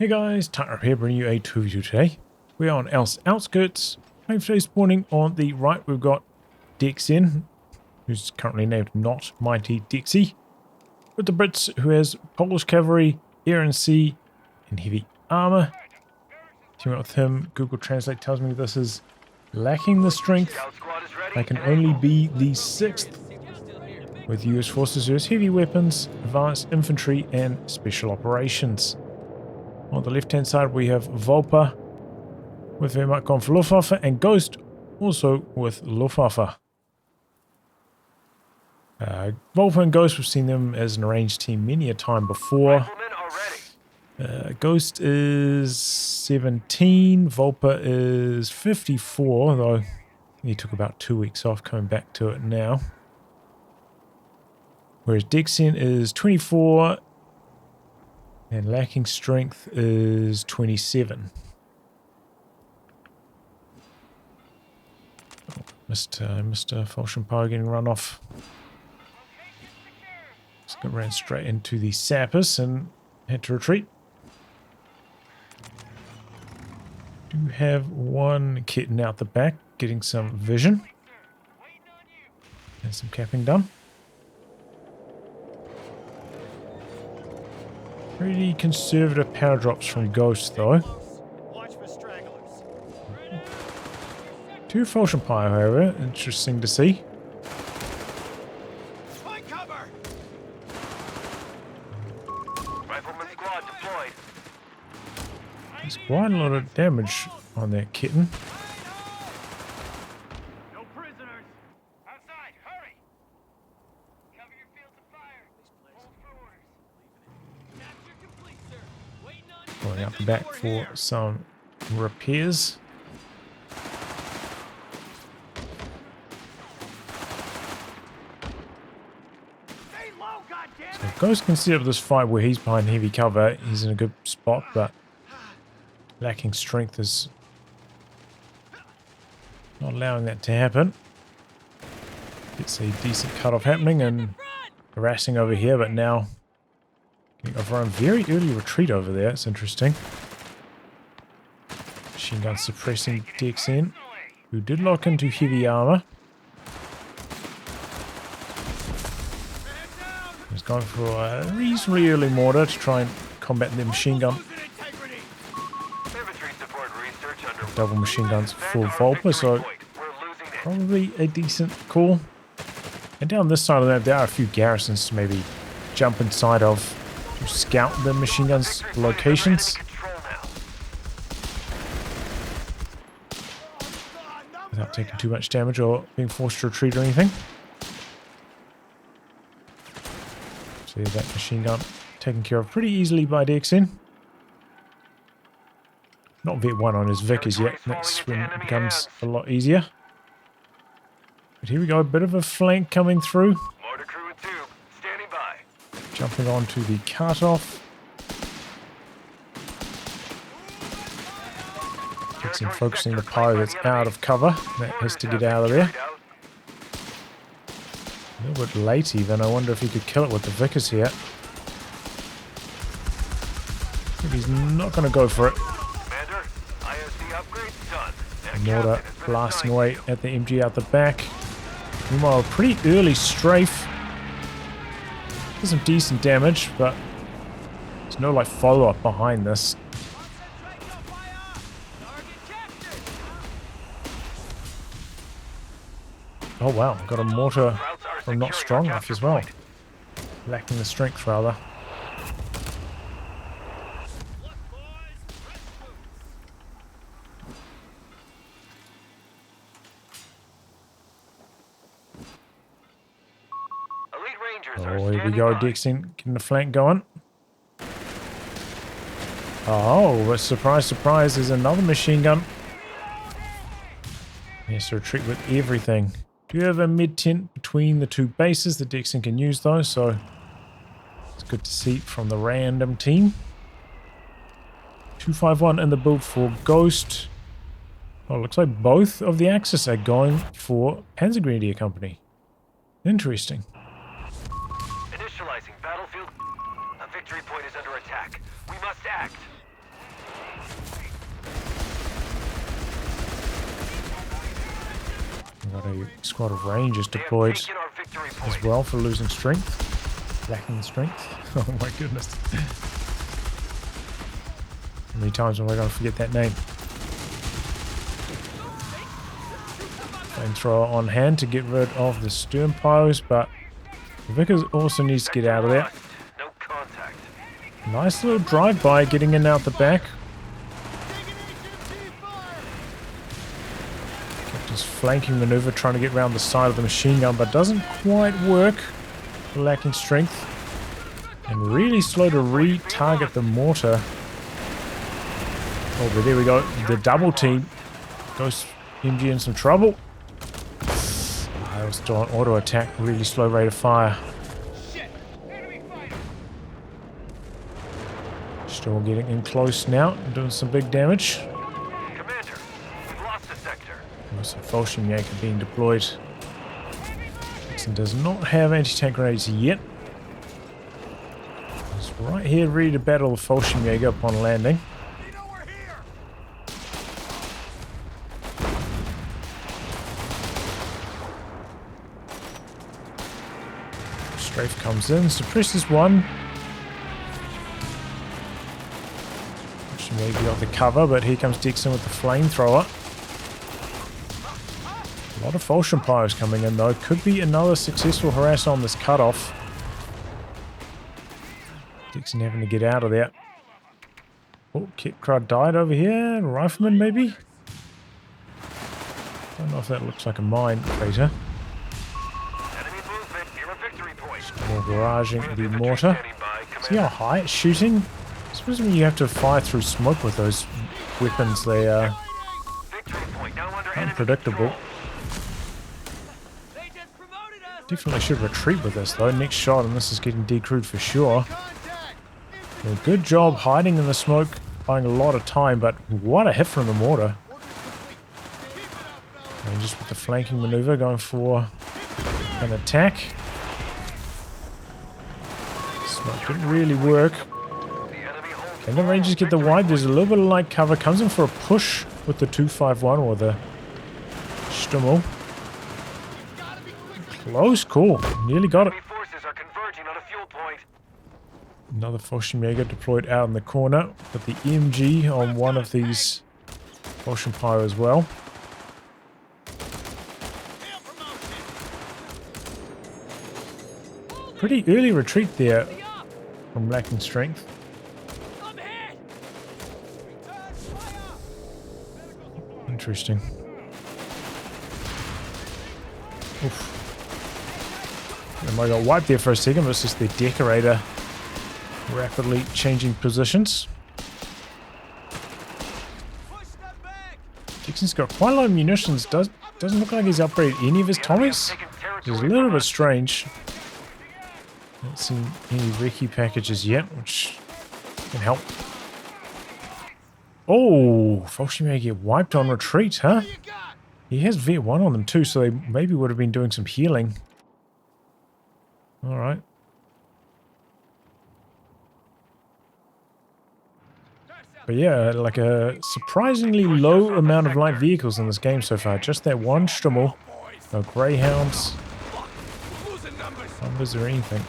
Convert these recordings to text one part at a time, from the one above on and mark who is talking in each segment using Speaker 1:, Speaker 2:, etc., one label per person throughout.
Speaker 1: Hey guys, tightrope here, bringing you a 2v2 today. We are on Elst Outskirts. And today spawning on the right, we've got DexN, who's currently named Not Mighty Dexy, with the Brits, who has Polish cavalry, air and sea, and heavy armor. Teaming up with him, Google Translate tells me this is lacking the strength. They can only be the 6th, with US forces who has heavy weapons, advanced infantry, and special operations. On the left-hand side, we have Vulpa with Wehrmacht gone for Luftwaffe, and Ghost also with Luftwaffe. Vulpa and Ghost, we've seen them as an arranged team many a time before. Ghost is 17, Vulpa is 54, though he took about 2 weeks off, coming back to it now. Whereas DexN is 24, and lacking strength is 27. Oh, Mr. Falschenpower getting run off. Just ran straight into the sappers and had to retreat. Do have one kitten out the back, getting some vision. And some capping done. Pretty conservative power drops from Ghost, though. Two Falschenpower, however, interesting to see. There's quite a lot of damage on that kitten. Going out the back for some repairs. So Ghost can set up this fight where he's behind heavy cover. He's in a good spot, but lacking strength is not allowing that to happen. Gets a decent cutoff happening and harassing over here, but now overrun. Very early retreat over there. It's interesting. Machine gun suppressing DexN, who did lock into heavy armor. He's going for a reasonably early mortar to try and combat the machine gun. Double machine guns for Vulpa, so probably a decent call. And down this side of the map, there are a few garrisons to maybe jump inside of to scout the machine guns' locations. Without taking too much damage or being forced to retreat or anything. So yeah, that machine gun taken care of pretty easily by DexN. Not Vet 1 on his Vic as yet. That's when it becomes a lot easier. But here we go, a bit of a flank coming through. Jumping onto the cutoff. DexN focusing the pyro that's out of cover. That has to get out of there. A little bit late even. I wonder if he could kill it with the Vickers here. I think he's not going to go for it. Mortar blasting away at the MG out the back. Meanwhile, a pretty early strafe. Does some decent damage, but there's no like follow-up behind this. Oh wow, got a mortar from not strong enough as well. Lacking the strength rather. Oh, here we go, DexN getting the flank going. Oh, but surprise, surprise, there's another machine gun. Yes, to retreat with everything. Do you have a mid-tent between the two bases that DexN can use though, so it's good to see from the random team. 251 in the build for Ghost. Oh, looks like both of the Axis are going for Panzer Grenadier Company. Interesting.
Speaker 2: Initializing battlefield. A victory point is under attack. We must act.
Speaker 1: Got a squad of rangers deployed as well for losing strength. Lacking strength. Oh my goodness. How many times am I going to forget that name? Flamethrower on hand to get rid of the stern piles, but Vickers also needs to get out of there. Nice little drive-by getting in out the back. Captain's flanking maneuver trying to get around the side of the machine gun, but doesn't quite work. Lacking strength. And really slow to re-target the mortar. Oh, but there we go. The double team. Ghost MG in some trouble. I was still on auto attack. Really slow rate of fire. Still getting in close now. Doing some big damage.
Speaker 2: Commander, we've lost the sector.
Speaker 1: Some Fallschirmjäger being deployed. DexN does not have anti-tank grenades yet. He's right here ready to battle the Fallschirmjäger upon landing. Strafe comes in, suppresses one. Maybe off the cover, but here comes DexN with the flamethrower. A lot of Fallschirmjägers coming in though. Could be another successful harass on this cutoff. DexN having to get out of there. Oh, Kit-Crud died over here. Rifleman maybe? Don't know if that looks like a mine crater. More barraging the mortar. See how high it's shooting? I suppose when you have to fire through smoke with those weapons, they are unpredictable. Definitely should retreat with this though. Next shot and this is getting decrewed for sure. Well, good job hiding in the smoke, buying a lot of time, but what a hit from the mortar. And just with the flanking maneuver going for an attack. Smoke didn't really work. And the Rangers get the wipe. There's a little bit of light cover. Comes in for a push with the 251 or the Stummel. Close call. Nearly got it. Another Fallschirmjäger deployed out in the corner with the MG on one of these Fallschirmjäger as well. Pretty early retreat there from lacking strength. Interesting. Oof. I got wiped there for a second, but it's just the decorator rapidly changing positions. DexN's got quite a lot of munitions. Doesn't look like he's upgraded any of his Tommies. Which is a little bit strange. Haven't seen any recce packages yet, which can help. Oh, Fallschirmjäger get wiped on retreat, huh? He has V1 on them too, so they maybe would have been doing some healing. Alright. But yeah, like a surprisingly low amount of light vehicles in this game so far. Just that one Stummel. No Greyhounds. Numbers or anything.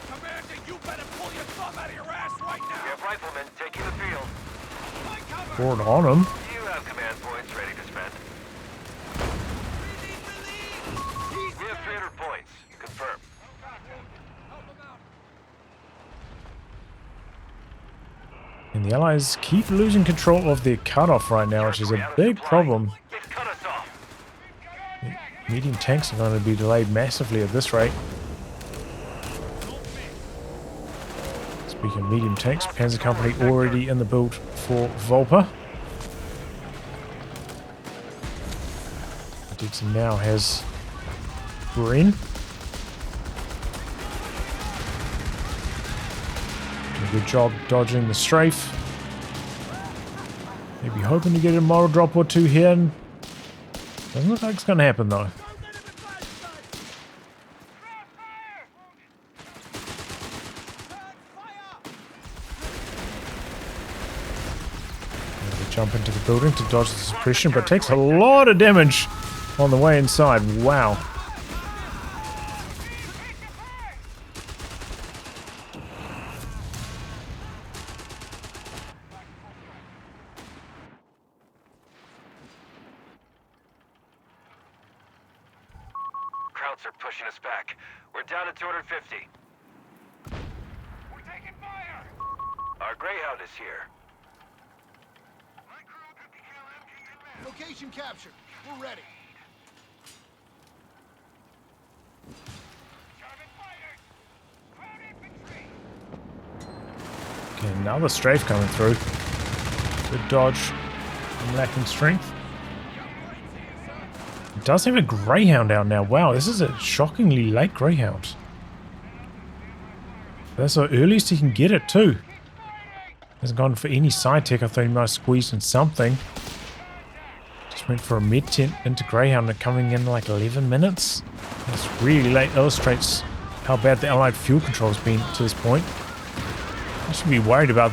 Speaker 1: Board on him.
Speaker 2: You have command points ready to spend. We have 300 points. Confirm.
Speaker 1: And the Allies keep losing control of their cutoff right now, which is a big problem. Medium tanks are going to be delayed massively at this rate. Speaking of medium tanks, Panzer Company already in the build for Vulpa. DexN now has Green. Doing a good job dodging the strafe. Maybe hoping to get a model drop or two here. Doesn't look like it's going to happen though. Jump into the building to dodge the suppression, but takes a lot of damage on the way inside. Wow.
Speaker 2: Krauts are pushing us back. We're down to 250. We're taking fire! Our Greyhound is here.
Speaker 3: Location captured. We're ready.
Speaker 1: Okay, another strafe coming through. Good dodge. I'm lacking strength. It does have a Greyhound out now. Wow, this is a shockingly late Greyhound. That's the earliest he can get it too. Hasn't gone for any side tech. I thought he might have squeezed in something. Just went for a mid tent into Greyhound and coming in like 11 minutes. That's really late. Illustrates how bad the Allied fuel control has been to this point. I should be worried about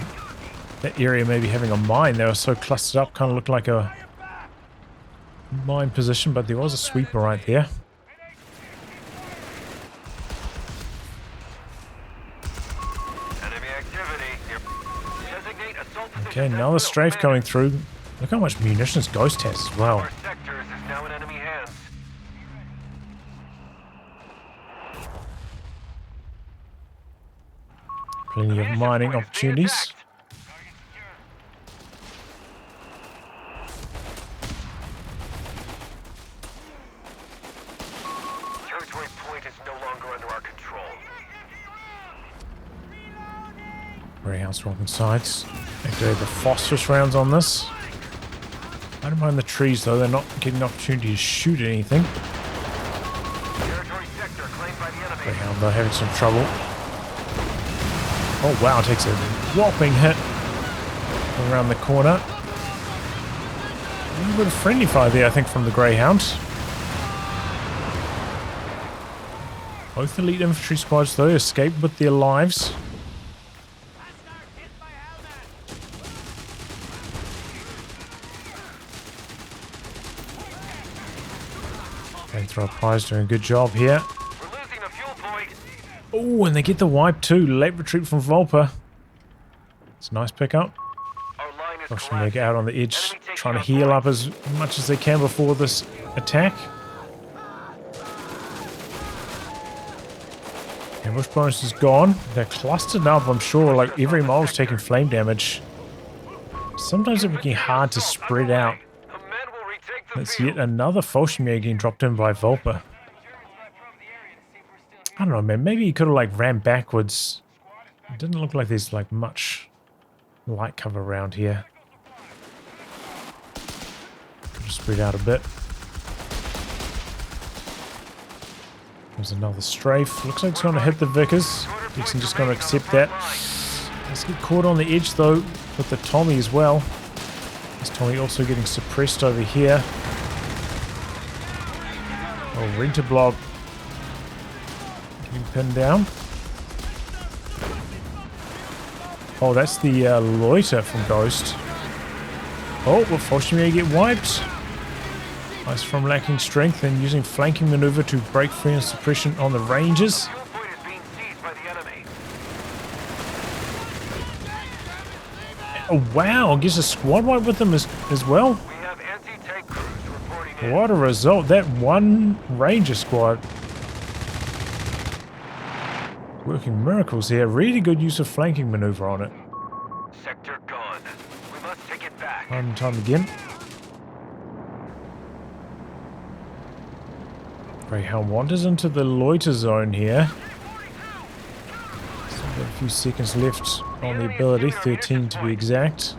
Speaker 1: that area maybe having a mine. They were so clustered up, kind of looked like a mine position, but there was a sweeper right there.
Speaker 2: Enemy activity. Designate assault position.
Speaker 1: Okay, another strafe coming through. Look how much munitions Ghost has as well.
Speaker 2: Our sectors is now in enemy hands.
Speaker 1: Plenty of mining opportunities.
Speaker 2: Territory point is no longer under our control.
Speaker 1: Greyhound swapping sides. Activate the phosphorus rounds on this. I don't mind the trees though, they're not getting the opportunity to shoot anything.
Speaker 2: Territory sector claimed by the enemy.
Speaker 1: Greyhound though having some trouble. Oh wow, takes a whopping hit around the corner. A little bit of friendly fire there, I think, from the Greyhound. Both elite infantry squads though escaped with their lives. Flamethrower prize doing a good job here.
Speaker 2: We're losing a fuel point.
Speaker 1: Oh, and they get the wipe too. Late retreat from Vulpa. It's a nice pickup.
Speaker 2: Our line is
Speaker 1: Russian Meg out on the edge,
Speaker 2: Enemy taking
Speaker 1: trying to
Speaker 2: our
Speaker 1: heal up
Speaker 2: points.
Speaker 1: as much as they can before this attack. Ambush bonus is gone. They're clustered up, I'm sure. Like every mole's taking flame damage. Sometimes it's getting hard to spread out.
Speaker 2: The men will retake the
Speaker 1: That's
Speaker 2: field.
Speaker 1: yet another Fallschirmjäger getting dropped in by Vulpa. I don't know, man. Maybe he could have like ran backwards. It didn't look like there's like much light cover around here. Could have spread out a bit. There's another strafe. Looks like it's going to hit the Vickers. DexN just going to accept that. Let's get caught on the edge though with the Tommy as well. This Tommy also getting suppressed over here. Oh, Renter Blob getting pinned down. Oh, that's the loiter from Ghost. Oh, well, Fallschirmjäger get wiped. Nice from lacking strength and using flanking maneuver to break free and suppression on the Rangers.
Speaker 2: Fuel point is being seized by the enemy.
Speaker 1: Oh, wow, gets a squad wipe with them as well.
Speaker 2: We have anti-tank crews reporting in.
Speaker 1: What a result. That one Ranger squad working miracles here. Really good use of flanking maneuver on it.
Speaker 2: Sector gone. We must take it back.
Speaker 1: Time and time again. Greyhound wanders into the loiter zone here. Still got a few seconds left on the ability, 13 to be exact.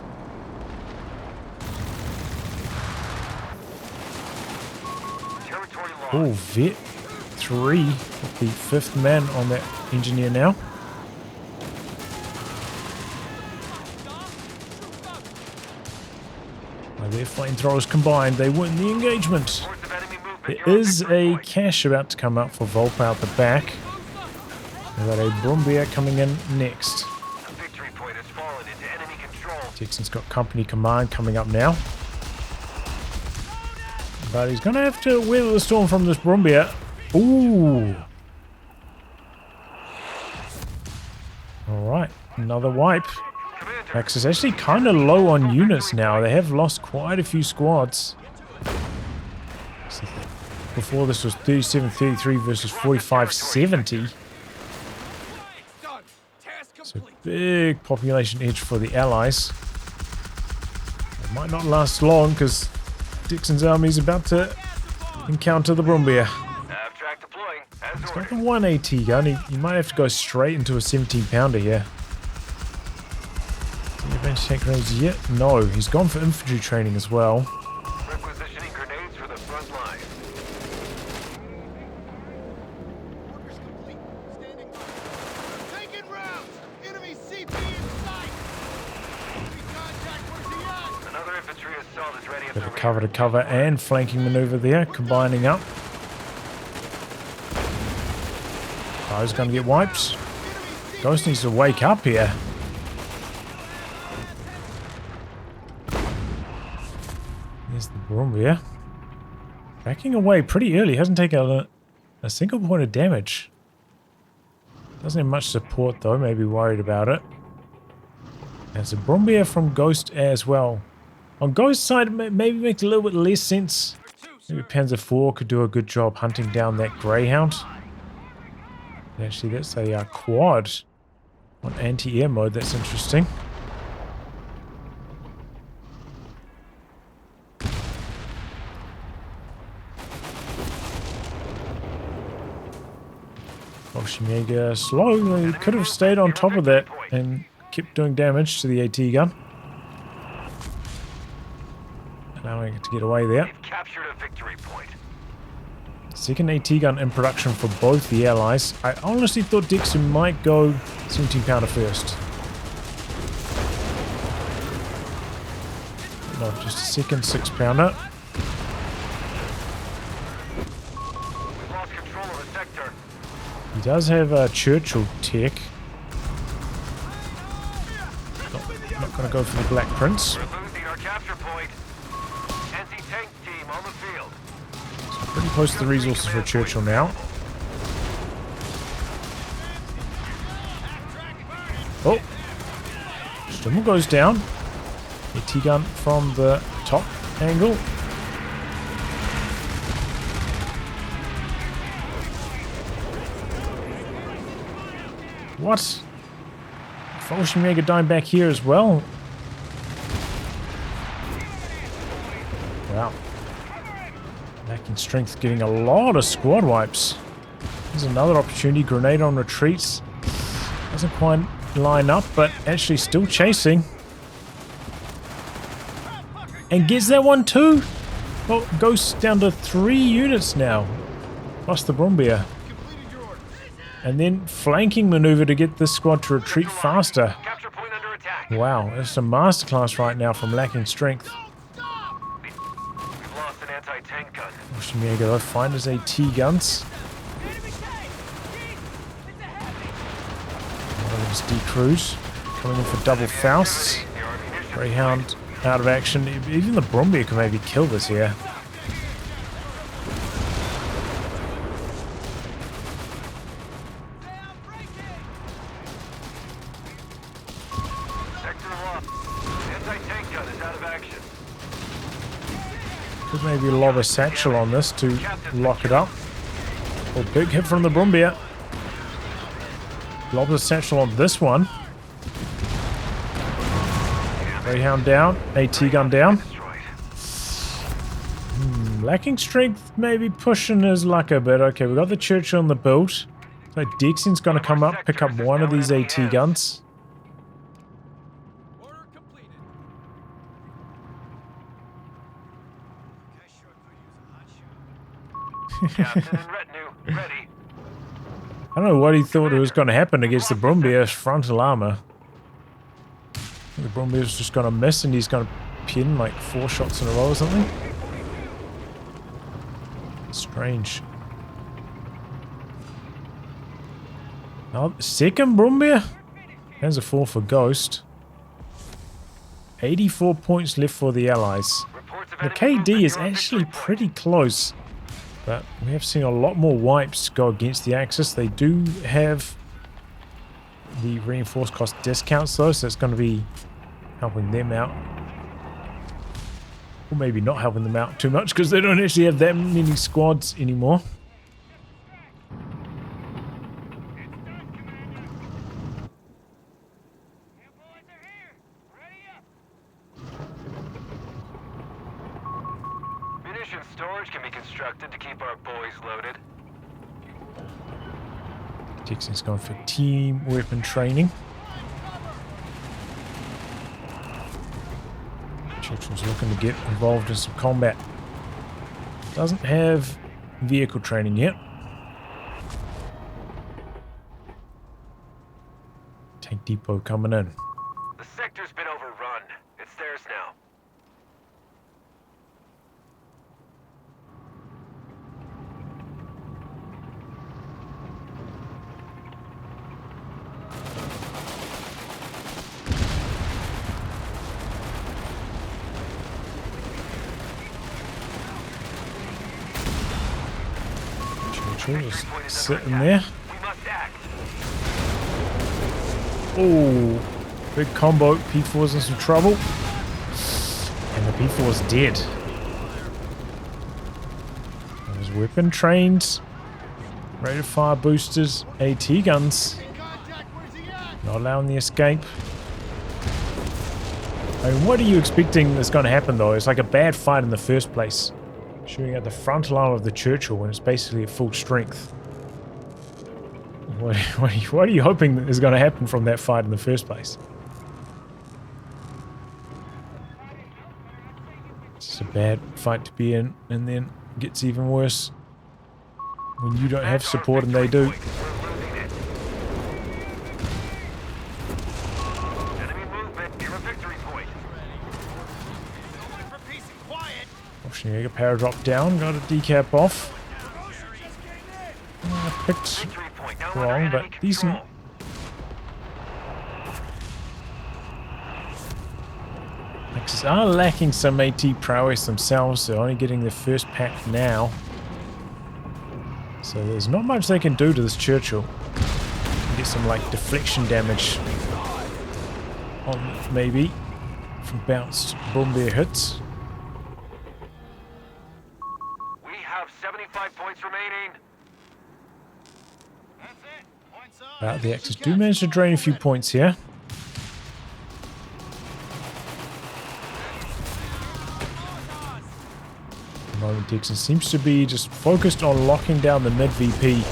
Speaker 2: Territory lost.
Speaker 1: Oh, Vet 3 with the 5th man on that engineer now. By their flamethrowers combined, they win the engagement.
Speaker 2: Reports of enemy movement
Speaker 1: There
Speaker 2: near our
Speaker 1: is
Speaker 2: victory
Speaker 1: a
Speaker 2: point.
Speaker 1: cache about to come up for Vulpa out the back. We've got a Brumbier coming in next.
Speaker 2: The victory point has fallen into enemy control.
Speaker 1: DexN's got company command coming up now. But he's going to have to weather the storm from this Brumbier. Ooh. Alright, another wipe. Max is actually kind of low on units now. They have lost quite a few squads. Before this was 37-33 versus 45-70. So big population edge for the Allies. It might not last long because DexN's army is about to encounter the Brumbier. He's got the 1 AT gun. He might have to go straight into a 17-pounder here. Anti-tank grenades yet? No, he's gone for infantry training as well.
Speaker 2: Requisitioning grenades for the front line.
Speaker 3: Orders complete. Standing by. Taking rounds. Enemy CP in sight. Enemy contact. Where's he at?
Speaker 2: Another infantry assault is ready up
Speaker 1: Bit
Speaker 2: the
Speaker 1: of cover to cover and flanking maneuver there, combining up. Guy's going to get wipes. Ghost needs to wake up here. There's the Brumbier. Backing away pretty early. Hasn't taken a single point of damage. Doesn't have much support though. Maybe worried about it. There's a Brumbier from Ghost as well. On Ghost's side, it maybe makes a little bit less sense. Maybe Panzer IV could do a good job hunting down that Greyhound. Actually, that's a quad on anti-air mode. That's interesting. Schwarzenegger slow. He could have stayed on top of that and kept doing damage to the AT gun. Allowing it to get away there.
Speaker 2: We've captured a victory point.
Speaker 1: Second AT gun in production for both the Allies. I honestly thought DexN might go 17-pounder first. No, just a second 6-pounder.
Speaker 2: We've lost control of the sector.
Speaker 1: He does have a Churchill tech. Not going to go for the Black Prince.
Speaker 2: We're losing our capture point. Anti-tank team on the field.
Speaker 1: Pretty close to the resources for Churchill now. Oh! Stimmel goes down. AT gun from the top angle. What? Mega dying back here as well. Wow. Lacking strength, getting a lot of squad wipes. There's another opportunity. Grenade on retreats. Doesn't quite line up, but actually still chasing. And gets that one too. Well, goes down to 3 units now. Plus the Brumbier. And then flanking maneuver to get this squad to retreat faster.
Speaker 2: Capture point under attack.
Speaker 1: Wow, that's a masterclass right now from lacking strength.
Speaker 2: We've lost an anti-tank gun.
Speaker 1: Schwarzenegger though, find his AT guns. One of his D-crews coming in for double Fausts. Greyhound out of action. Even the Brumbier can maybe kill this here. Could maybe lob a satchel on this to lock it up. Oh, big hit from the Brumbier. Lob a satchel on this one. Greyhound down. AT gun down. Lacking strength, maybe pushing his luck a bit. Okay, we got the Churchill on the build. So DexN's going to come up, pick up one of these AT guns.
Speaker 2: Captain and retinue, ready.
Speaker 1: I don't know what he thought was going to happen against the Brumbier's frontal armor. The Brumbier's just going to miss and he's going to pin like 4 shots in a row or something. Strange. Oh, second Brumbier? There's a 4 for Ghost. 84 points left for the Allies.
Speaker 2: Reports
Speaker 1: The KD is actually pretty close, but we have seen a lot more wipes go against the Axis. They do have the reinforced cost discounts though, so it's going to be helping them out. Or maybe not helping them out too much because they don't actually have that many squads anymore.
Speaker 2: Munition storage can be constructed to keep our boys loaded.
Speaker 1: DexN's going for team weapon training. Churchill's looking to get involved in some combat. Doesn't have vehicle training yet. Tank depot coming in.
Speaker 2: The sector's been overrun. It's theirs now.
Speaker 1: Churchill just sitting there.
Speaker 2: We must act.
Speaker 1: Oh, big combo. P4's in some trouble. And the P4's dead. There's weapon trained. Rate of fire boosters. AT guns. Not allowing the escape. I mean, what are you expecting is going to happen though? It's like a bad fight in the first place. Shooting at the frontal arm of the Churchill when it's basically at full strength. What are you hoping is going to happen from that fight in the first place? It's a bad fight to be in, and then it gets even worse when you don't have support and they do.
Speaker 2: Enemy movement near a victory point.
Speaker 1: Option power drop down, got a decap off. Picked wrong, but decent. Axis are lacking some AT prowess themselves. They're only getting their first pack now. So there's not much they can do to this Churchill. Get some like deflection damage on maybe from bounced bomber hits.
Speaker 2: We have 75 points remaining.
Speaker 1: The Axis do manage to drain a few points here. At the moment, DexN seems to be just focused on locking down the mid VP.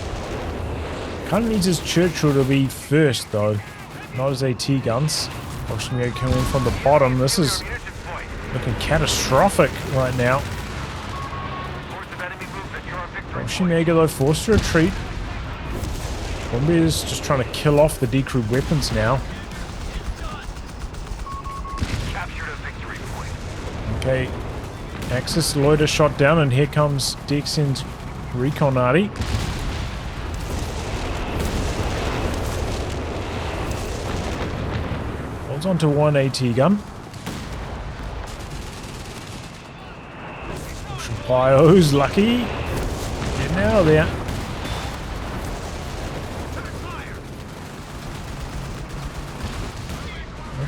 Speaker 1: Kind of needs his Churchill to be first though, not his AT guns. Fortunately, coming in from the bottom. This is looking catastrophic right now. Shimega though forced to retreat. Bombardiers just trying to kill off the decrewed weapons now. Okay, Axis loader shot down, and here comes DexN's recon arty. Holds on to one AT gun. Bio's lucky. Getting out of there.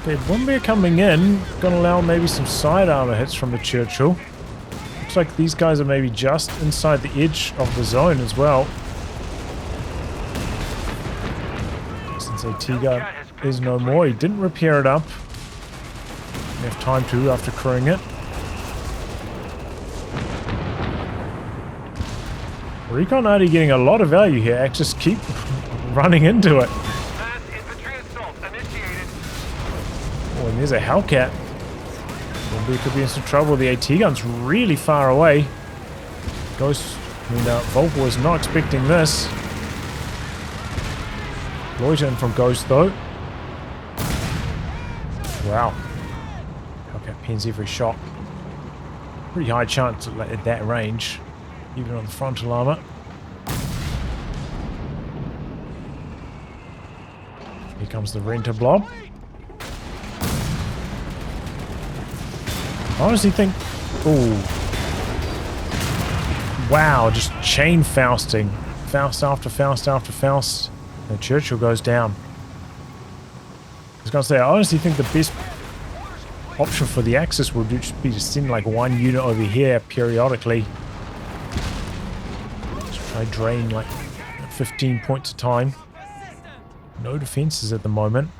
Speaker 1: Okay, Bombardier coming in. Gonna allow maybe some side armor hits from the Churchill. Looks like these guys are maybe just inside the edge of the zone as well. Since AT gun is no more, he didn't repair it up. Didn't have time to after crewing it. Recon arty getting a lot of value here. Axis keep running into it. Oh, and there's a Hellcat. Bombardier could be in some trouble. The AT gun's really far away. Ghost, Vulpa was not expecting this. Loiter in from Ghost though. Wow. Hellcat pins every shot. Pretty high chance at that range, even on the frontal armor. Here comes the renter blob. I honestly think Ooh. Wow, just chain Fausting. Faust after Faust after Faust. And Churchill goes down. I was going to say, I honestly think the best option for the Axis would just be to send like one unit over here periodically. Just try drain like 15 points a time. No defenses at the moment.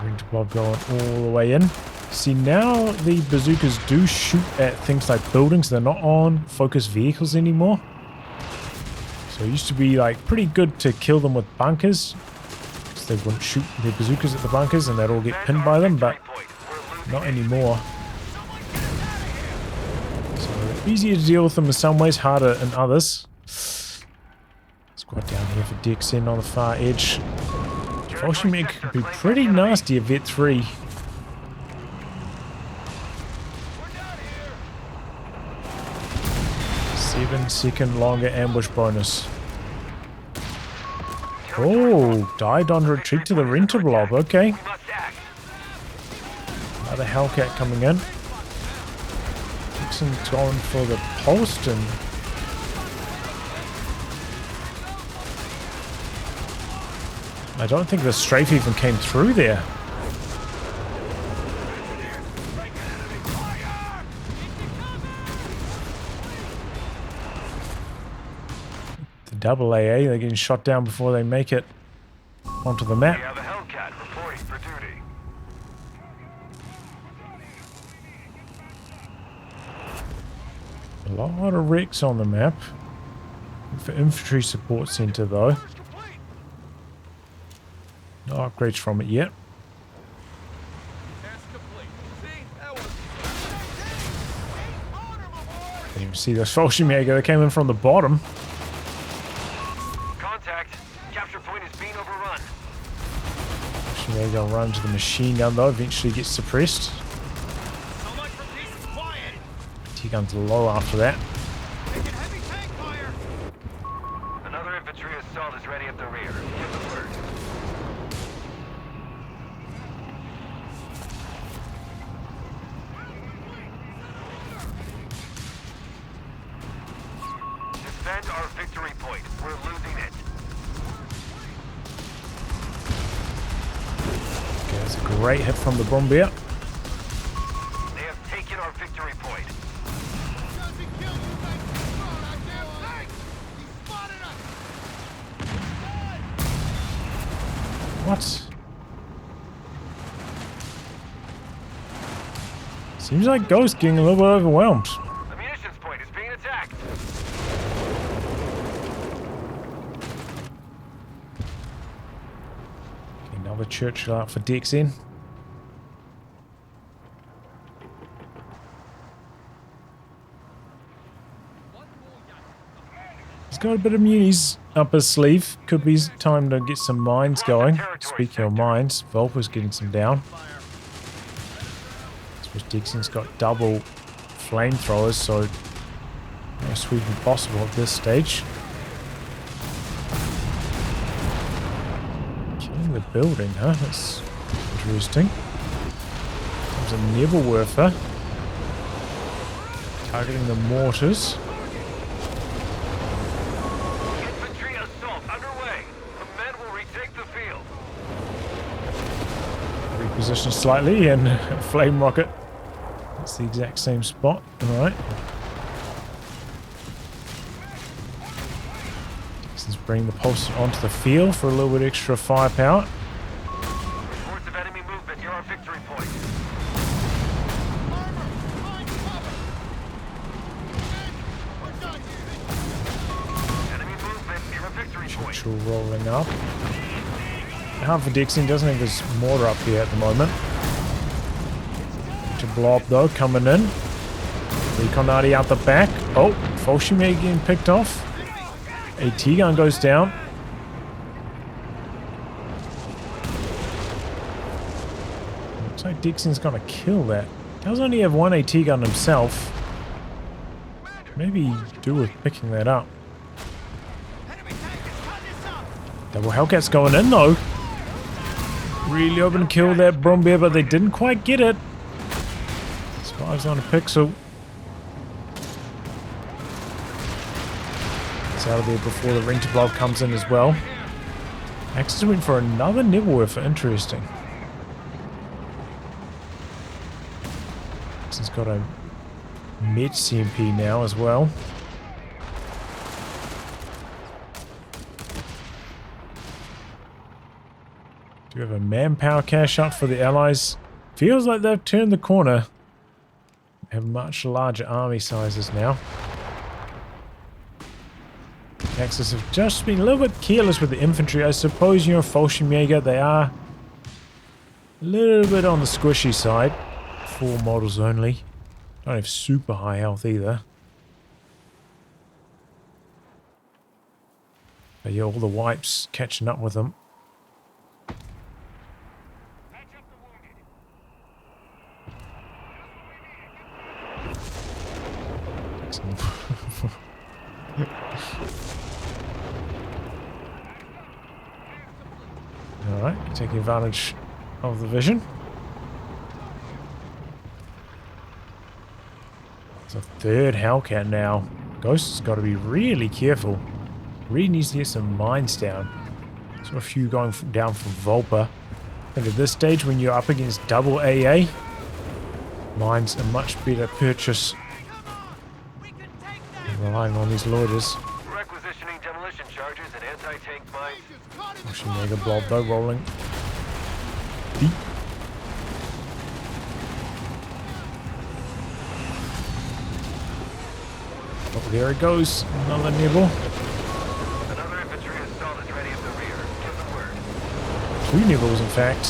Speaker 1: Ring to blob going all the way in. See, now the bazookas do shoot at things like buildings. They're not on focused vehicles anymore. So it used to be like pretty good to kill them with bunkers. Because they wouldn't shoot their bazookas at the bunkers and they'd all get pinned by them, but not anymore. So easier to deal with them in some ways, harder in others. Squad down here for DexN on the far edge. Vulpa could be pretty nasty at Vet 3. Seven-second longer ambush bonus. Oh, died on retreat to the renter blob. Okay. Another Hellcat coming in. DexN's going for the post and I don't think the strafe even came through there. The double AA, they're getting shot down before they make it onto the map.
Speaker 2: We have a Hellcat reporting for duty.
Speaker 1: A lot of wrecks on the map. For infantry support center though. No upgrades from it yet. Didn't even see this Vulpa that came in from the bottom.
Speaker 2: Contact. Capture point is being overrun.
Speaker 1: Vulpa will run to the machine gun though, eventually gets suppressed. T-guns are low after that.
Speaker 2: Another infantry assault is ready at the rear. Give the word. Defend our victory point. We're losing it.
Speaker 1: Okay, that's a great hit from the Bomber.
Speaker 2: They have taken our victory point.
Speaker 1: What? Seems like Ghost getting a little bit overwhelmed.
Speaker 2: The munitions point is being attacked.
Speaker 1: Okay, another Churchill out for DexN. He's got a bit of munis up his sleeve. Could be time to get some mines going. Speaking of mines, Vulpa's getting some down. I suppose DexN's got double flamethrowers, so no sweeping possible at this stage. Killing the building, huh? That's interesting. There's a Nebelwerfer. Targeting the mortars. Reposition slightly and flame rocket. It's the exact same spot. Alright. Let's bring the pulse onto the field for a little bit extra firepower.
Speaker 2: Reports of enemy movement near our victory point. Enemy movement near our victory point.
Speaker 1: Churchill rolling up. Hard for DexN, doesn't have his mortar up here at the moment. To blob though, coming in. Reconati out the back. Oh, Vulpa getting picked off. AT gun goes down. Looks like DexN's gonna kill that. Does only have one AT gun himself. Maybe do with picking that up. Double Hellcats going in though. Really hoping to kill that Brombeer, but they didn't quite get it. Survives on a pixel. It's out of there before the ring to blow comes in as well. Axis went for another Nebelwerfer. Interesting. He's got a mid CMP now as well. Do we have a manpower cache out for the Allies? Feels like they've turned the corner. They have much larger army sizes now. Axis have just been a little bit careless with the infantry. I suppose, you know, Fallschirmjäger, they are a little bit on the squishy side. 4 models only. Don't have super high health either. But yeah, all the wipes catching up with them. Alright, taking advantage of the vision. It's a third Hellcat now. Ghost's got to be really careful. Really needs to get some mines down. So a few going down for Vulpa. And at this stage, when you're up against double AA, mines a much better purchase. Relying on these loiters.
Speaker 2: Requisitioning demolition charges and anti-tank mines.
Speaker 1: Pushing Mega Blob though, rolling deep. Oh, there it goes. Another nibble.
Speaker 2: Another infantry assault is ready at the rear. Give them word.
Speaker 1: 2 nibbles, in fact.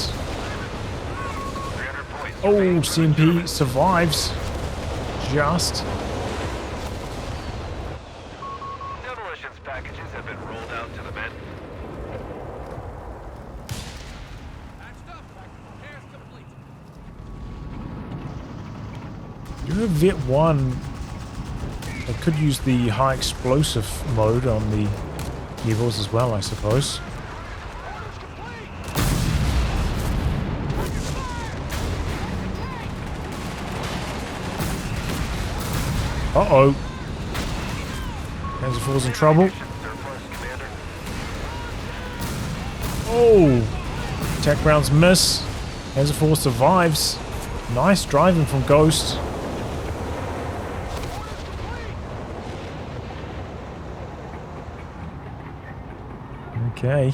Speaker 2: 300 points.
Speaker 1: Oh, CMP survives. Just.
Speaker 2: Demolitions packages have been rolled out to the men.
Speaker 1: You have Vet 1. I could use the high explosive mode on the nibbles as well, I suppose. Uh-oh. Panzer IV's in trouble. Oh! Attack rounds miss. Panzer IV survives. Nice driving from Ghost. Okay.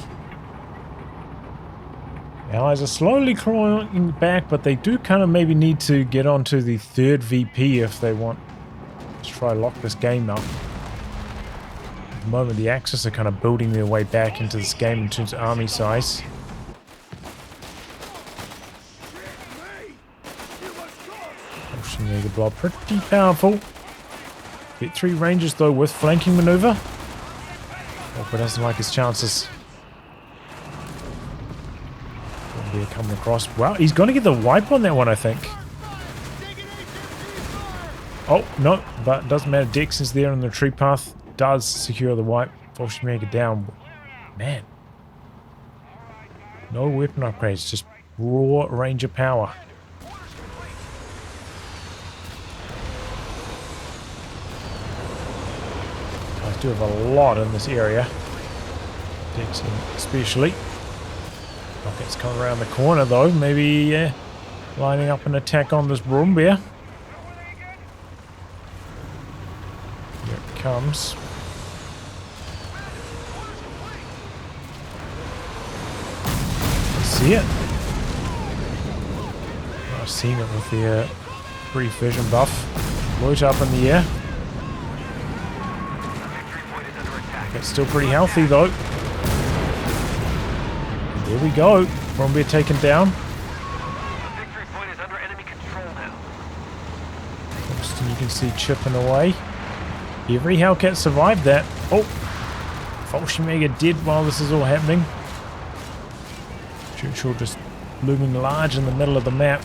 Speaker 1: Allies are slowly crawling back, but they do kind of maybe need to get onto the 3rd VP if they want to try lock this game up. At the moment, the Axis are kind of building their way back into this game in terms of army size. Mega Blob, pretty powerful. Get 3 Rangers though with flanking maneuver. Vulpa doesn't like his chances. They're coming across. Wow, he's going to get the wipe on that one, I think. Oh, no, but doesn't matter. DexN's there on the tree path. Does secure the wipe. Fallschirmjäger down. Man. No weapon upgrades, just raw Ranger power. I do have a lot in this area. DexN especially. Rockets come around the corner though, maybe lining up an attack on this Brombeer. Here it comes. See it? I've seen it with the brief vision buff. Loot up in the air. It's still pretty healthy though. There we go. Brombeer taken down.
Speaker 2: The victory point is under enemy control now.
Speaker 1: Austin, you can see chipping away. Every Hellcat survived that. Oh! Fallschirmjäger dead while this is all happening. Churchill just looming large in the middle of the map.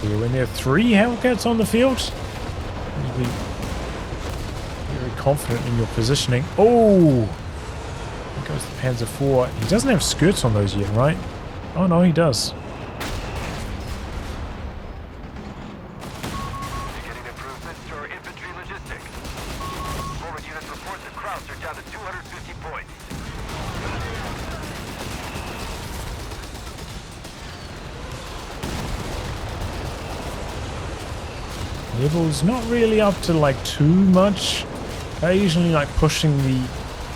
Speaker 1: When there are 3 Hellcats on the field, it'll be very confident in your positioning. Oh! There goes the Panzer IV. He doesn't have skirts on those yet, right? Oh no, he does.
Speaker 2: Getting improvements to our infantry logistics. Forward units report the Krauts are down to 250 points.
Speaker 1: Neville's not really up to like too much. Occasionally like pushing the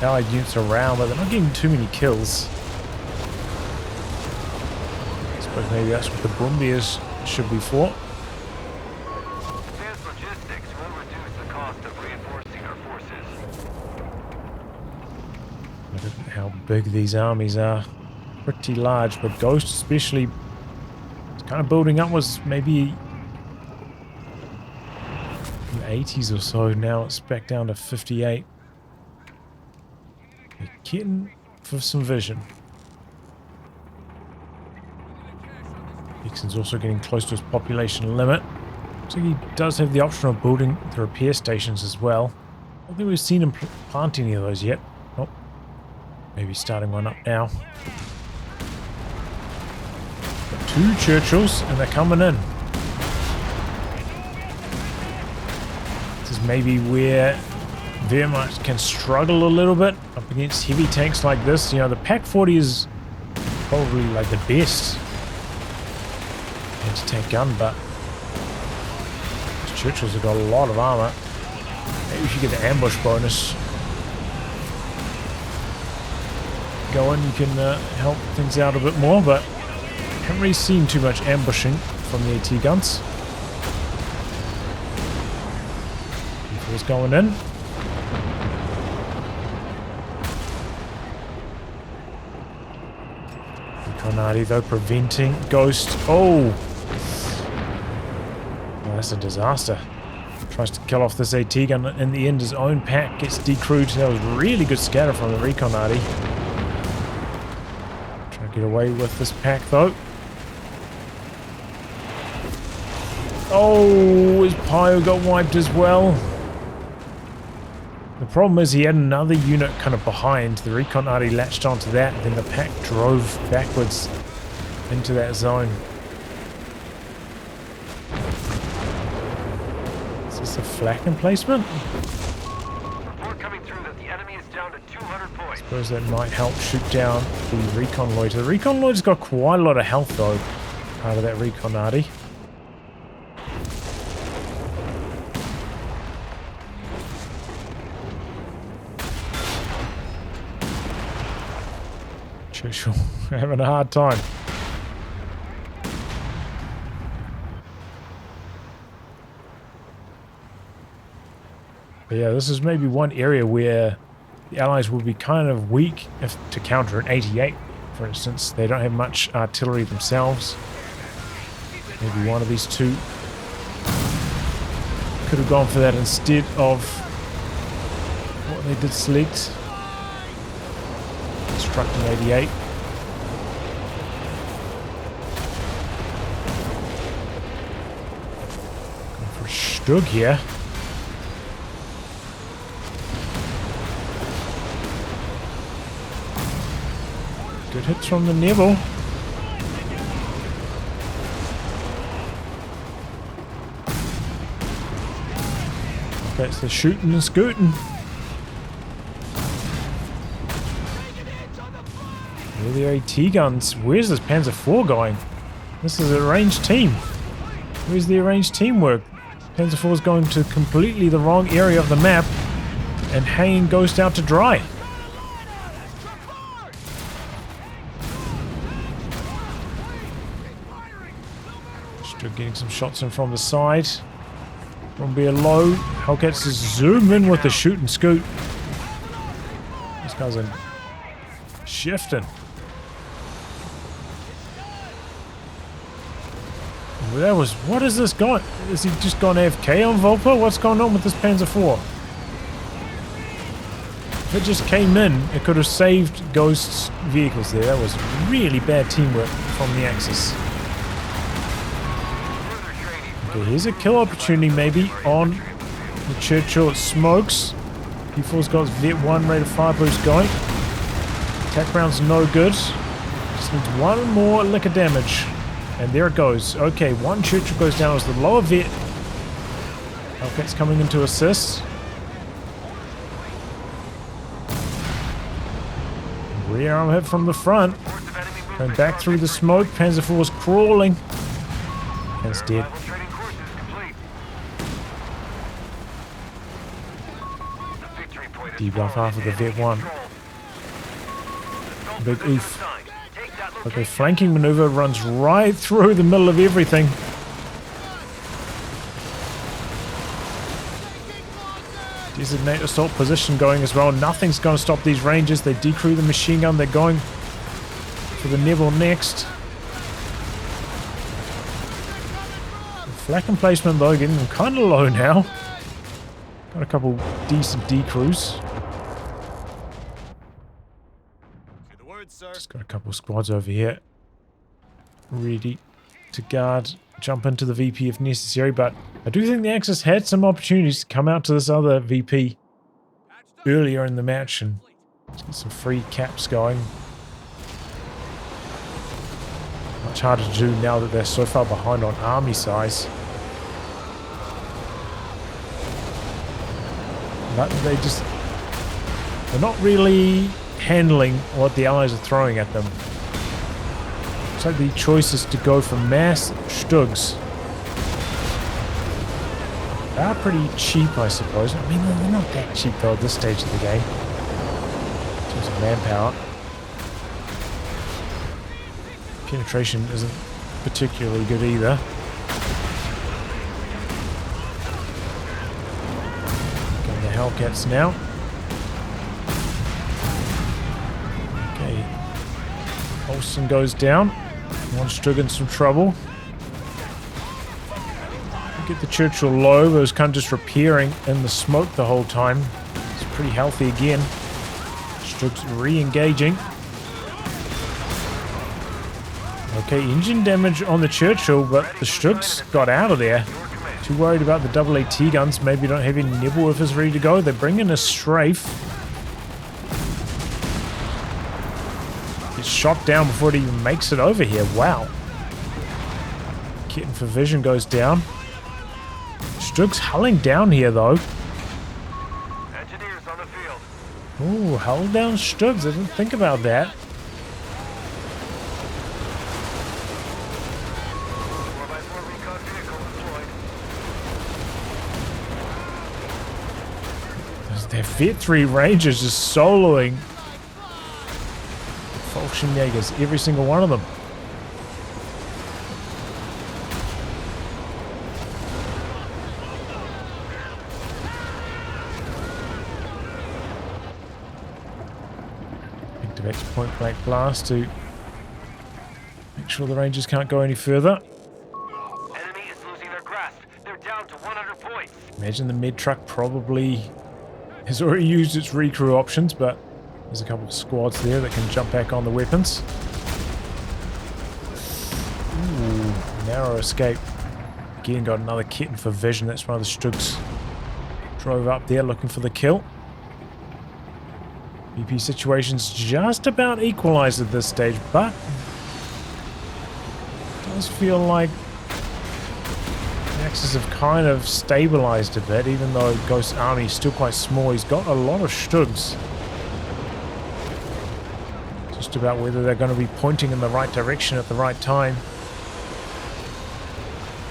Speaker 1: allied units around, but they're not getting too many kills. I suppose maybe that's what the Brumbiers should be for.
Speaker 2: Advanced logistics will reduce the cost of reinforcing our forces.
Speaker 1: Look at how big these armies are. Pretty large, but Ghost especially is kind of building upwards, maybe in the 80s or so. Now it's back down to 58. They're getting for some vision. DexN's also getting close to his population limit. So he does have the option of building the repair stations as well. I don't think we've seen him plant any of those yet. Oh, maybe starting one up now. Got 2 Churchills and they're coming in. This is maybe where Wehrmacht can struggle a little bit up against heavy tanks like this. You know, the Pak 40 is probably like the best anti-tank gun, but these Churchills have got a lot of armor. Maybe we should get the ambush bonus. Go in, you can help things out a bit more, but haven't really seen too much ambushing from the AT guns. People's going in. Conardi though preventing Ghost. Oh! Well, that's a disaster. Tries to kill off this AT gun. In the end, his own pack gets decrewed. That was really good scatter from the Reconardi. Trying to get away with this pack though. Oh, his Pio got wiped as well. The problem is he had another unit kind of behind. The Reconardi latched onto that, and then the pack drove backwards into that zone. Is this a flak emplacement?
Speaker 2: Report coming through that the enemy is down to 200 points.
Speaker 1: I suppose that might help shoot down the Reconloiter. The Reconloiter's got quite a lot of health though, out of that Reconardi. Churchill having a hard time. But yeah, this is maybe one area where the Allies will be kind of weak if to counter an 88, for instance. They don't have much artillery themselves. Maybe one of these two could have gone for that instead of what they did select. Constructing 88. Going for a Stug here. Good hits from the Neville. That's the shooting and scooting. Where are the AT guns? Where's this Panzer IV going? This is a ranged team. Where's the arranged teamwork? Panzer IV is going to completely the wrong area of the map and hanging Ghost out to dry. Still getting some shots in from the side. Won't be a low. Hellcats to zoom in with the shoot and scoot. These guys are shifting. That was, what is this going? Is he just gone AFK on Vulpa? What's going on with this Panzer IV? If it just came in, it could have saved Ghost's vehicles there. That was really bad teamwork from the Axis. Okay, here's a kill opportunity maybe on the Churchill. It smokes. P4's got his Vet 1 rate of fire boost going. Attack round's no good. Just needs one more lick of damage. And there it goes. Okay, one Churchill goes down as the lower Vet. Hellcat's coming in to assist. Rear arm hit from the front. Going back through the smoke. Panzer IV is crawling. And it's dead. Debuff half of the Vet 1. Big oof. Okay, flanking maneuver runs right through the middle of everything. Designate assault position going as well. Nothing's going to stop these Rangers. They decrew the machine gun. They're going for the Neville next. Flak emplacement though, getting them kind of low now. Got a couple decent decrews. Just got a couple squads over here. Ready to guard, jump into the VP if necessary, but I do think the Axis had some opportunities to come out to this other VP earlier in the match and get some free caps going. Much harder to do now that they're so far behind on army size. But they're not really handling what the Allies are throwing at them. Looks like the choice is to go for mass Stugs. They are pretty cheap, I suppose. I mean, they're not that cheap though at this stage of the game. In terms of manpower. Penetration isn't particularly good either. Going to Hellcats now. Okay. Olsen goes down. One Stug in some trouble. Get the Churchill low, but it was kind of just repairing in the smoke the whole time. It's pretty healthy again. Stug's re-engaging. Okay, engine damage on the Churchill, but the Stugs got out of there. Too worried about the double AT guns. Maybe don't have any Nebelwerfers ready to go. They bring in a strafe. Gets shot down before it even makes it over here. Wow. Kitten for vision goes down. Stugs hulling down here though.
Speaker 2: Engineers on the field.
Speaker 1: Ooh, hull down Stugs. I didn't think about that.
Speaker 2: 4x4 recon vehicle deployed.
Speaker 1: Their Vet 3 Rangers just soloing Fallschirmjägers, every single one of them. Activates point blank blast to make sure the Rangers can't go any further.
Speaker 2: Enemy is losing their grasp. They're down to 100 points.
Speaker 1: Imagine the med truck probably has already used its recrew options, but there's a couple of squads there that can jump back on the weapons. Ooh, narrow escape. Again, got another kitten for vision. That's why the Stugs drove up there looking for the kill. VP situation's just about equalized at this stage, but it does feel like the Axis have kind of stabilized a bit, even though Ghost's army is still quite small. He's got a lot of Stugs. Just about whether they're going to be pointing in the right direction at the right time.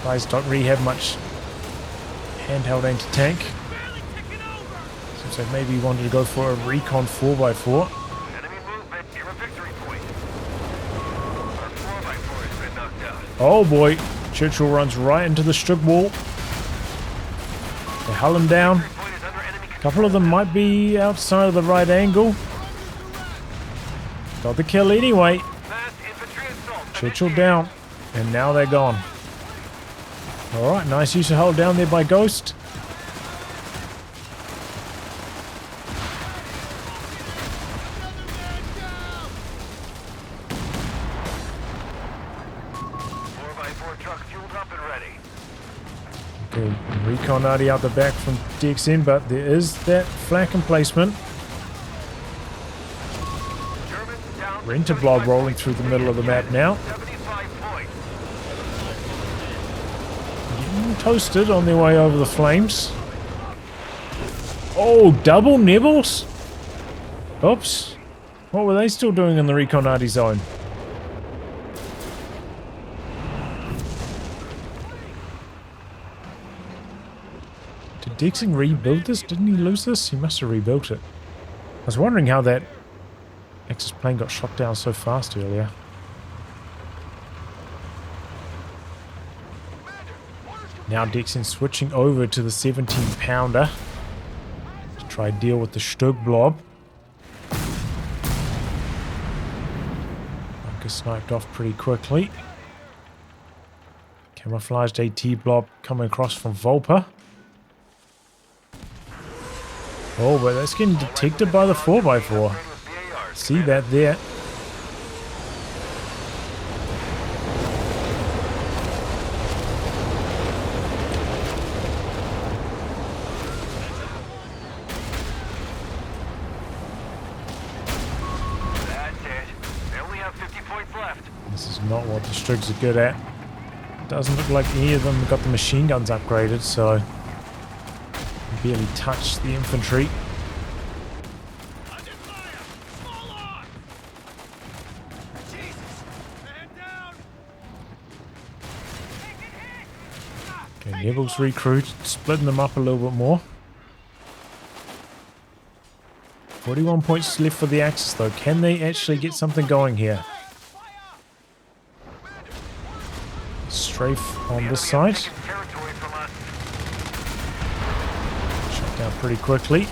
Speaker 1: Guys don't really have much handheld anti-tank. Seems like maybe he wanted to go for a recon 4x4.
Speaker 2: Enemy movement near a victory point. Our 4x4 has been knocked out.
Speaker 1: Oh boy, Churchill runs right into the Stug wall. They hull him down.
Speaker 2: Point is under enemy
Speaker 1: A couple of them might be outside of the right angle. Got the kill anyway.
Speaker 2: mass infantry assault.
Speaker 1: Churchill down. And now they're gone. Alright, nice use of hull down there by Ghost. Okay, recon arty out the back from DexN, but there is that flak emplacement. Renter blob rolling through the middle of the map now. Getting toasted on their way over the flames. Oh, double nibbles? Oops. What were they still doing in the recon arty zone? Did DexN rebuild this? Didn't he lose this? He must have rebuilt it. I was wondering how that Axis plane got shot down so fast earlier. Now DexN switching over to the 17-pounder to try and deal with the Stug blob. Bunker sniped off pretty quickly. Camouflaged AT blob coming across from Vulpa. Oh, but that's getting detected by the 4x4. See that there.
Speaker 2: That's it. They only have 50 points left.
Speaker 1: This is not what the Strugs are good at. Doesn't look like any of them got the machine guns upgraded, so barely touched the infantry. Okay, Neville's recruit, splitting them up a little bit more. 41 points left for the Axis though. Can they actually get something going here? Strafe on this side. Shut down pretty quickly.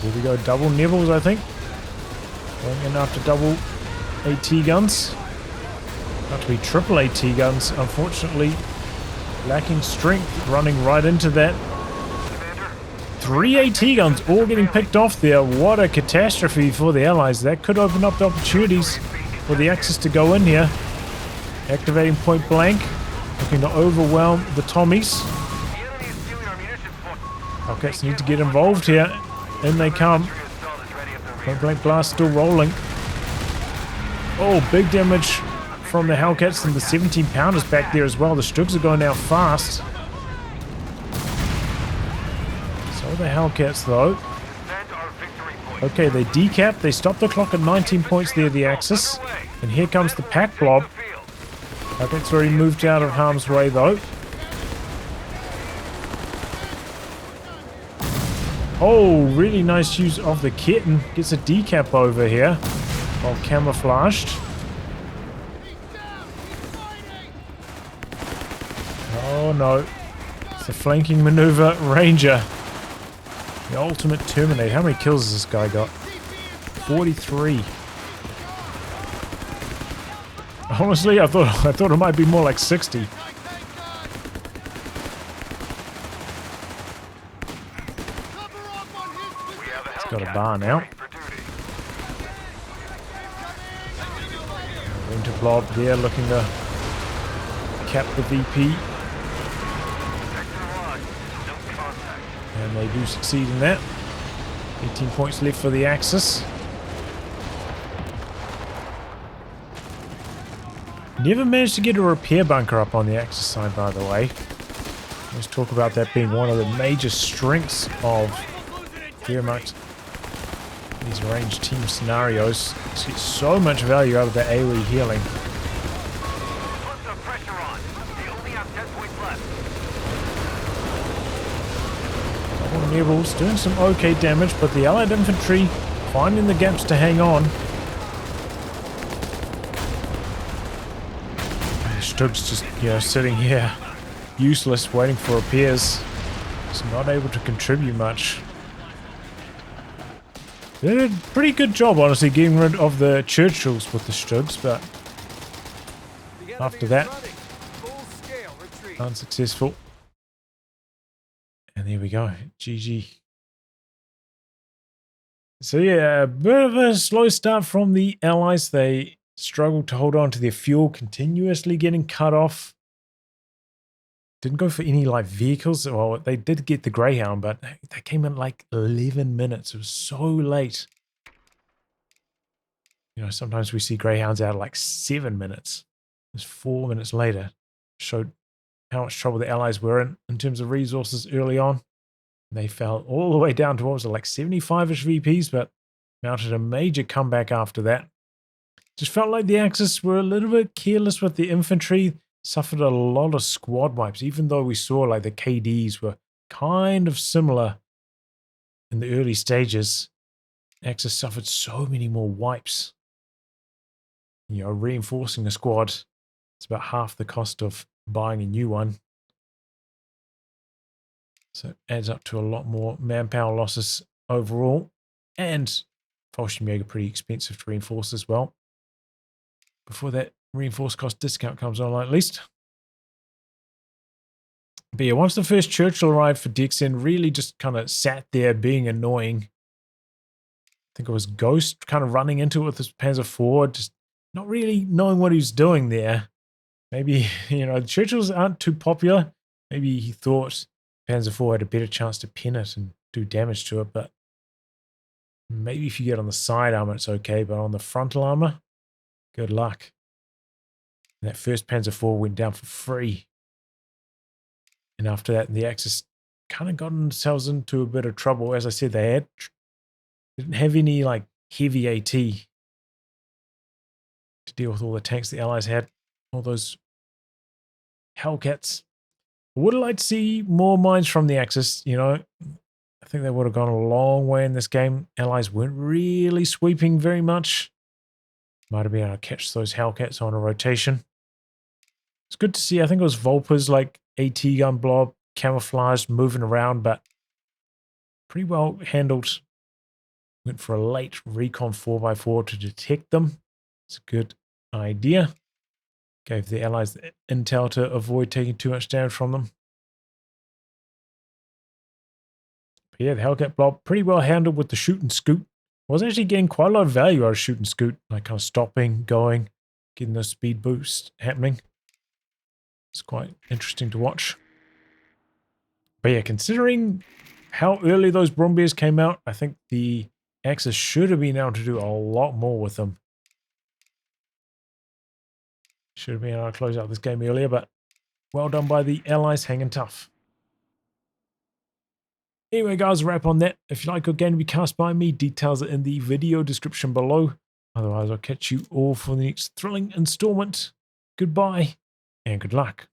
Speaker 1: There we go, double Neville's I think. Going in after double AT guns. Not to be triple AT guns, unfortunately. Lacking strength, running right into that. 3 AT guns all getting picked off there. What a catastrophe for the Allies. That could open up the opportunities for the Axis to go in here. Activating point blank. Looking to overwhelm the Tommies. Hellcats need to get involved here. In they come. Point blank blast still rolling. Oh, big damage from the Hellcats and the 17-pounders back there as well. The Strugs are going out fast. So the Hellcats though. Okay, they decap. They stop the clock at 19 points there, the Axis. And here comes the pack blob. Hellcats already moved out of harm's way though. Oh, really nice use of the kitten. Gets a decap over here. While camouflaged. Oh no. It's a flanking maneuver Ranger. The ultimate Terminator. How many kills has this guy got? 43. Honestly, I thought it might be more like 60. It's got a bar now. Winter blob there looking to cap the VP. And they do succeed in that. 18 points left for the Axis. Never managed to get a repair bunker up on the Axis side, by the way. Let's talk about that being one of the major strengths of Wehrmacht. These ranged team scenarios. You get so much value out of the AoE healing. Double Neville's doing some okay damage, but the Allied infantry finding the gaps to hang on. And Stug's just, sitting here useless, waiting for repairs. Just not able to contribute much. They did a pretty good job, honestly, getting rid of the Churchills with the Stugs, but after that, unsuccessful. And there we go, GG. So yeah, a bit of a slow start from the Allies. They struggled to hold on to their fuel, continuously getting cut off. Didn't go for any like vehicles. Well, they did get the Greyhound, but they came in like 11 minutes. It was so late. You know, sometimes we see Greyhounds out like 7 minutes. It was 4 minutes later. Showed how much trouble the Allies were in terms of resources early on. They fell all the way down to, what was it, like 75-ish VPs, but mounted a major comeback after that. Just felt like the Axis were a little bit careless with the infantry, suffered a lot of squad wipes, even though we saw like the KDs were kind of similar in the early stages. Axis suffered so many more wipes. You know, reinforcing a squad, it's about half the cost of buying a new one. So it adds up to a lot more manpower losses overall. And Fallschirmjäger pretty expensive to reinforce as well. Before that reinforced cost discount comes online at least. But yeah, once the first Churchill arrived for DexN, really just kind of sat there being annoying. I think it was Ghost kind of running into it with his Panzer IV, just not really knowing what he was doing there. Maybe, you know, the Churchills aren't too popular. Maybe he thought Panzer IV had a better chance to pin it and do damage to it, but maybe if you get on the side armor, it's okay, but on the frontal armor, good luck. And that first Panzer IV went down for free. And after that, the Axis kind of got themselves into a bit of trouble. As I said, they didn't have any like heavy AT to deal with all the tanks the Allies had. All those Hellcats. I would have liked to see more mines from the Axis, you know. I think they would have gone a long way in this game. Allies weren't really sweeping very much. Might have been able to catch those Hellcats on a rotation. It's good to see. I think it was Vulpa's like AT gun blob, camouflaged, moving around, but pretty well handled. Went for a late recon 4x4 to detect them. It's a good idea. Gave the Allies the intel to avoid taking too much damage from them. But yeah, the Hellcat blob pretty well handled with the shoot and scoot. I was actually getting quite a lot of value out of shoot and scoot, like kind of stopping, going, getting those speed boosts happening. It's quite interesting to watch. But yeah, considering how early those Brombears came out, I think the Axis should have been able to do a lot more with them. Should have been able to close out this game earlier, but well done by the Allies, hanging tough. Anyway, guys, wrap on that. If you like your game to be cast by me, details are in the video description below. Otherwise, I'll catch you all for the next thrilling installment. Goodbye, and good luck.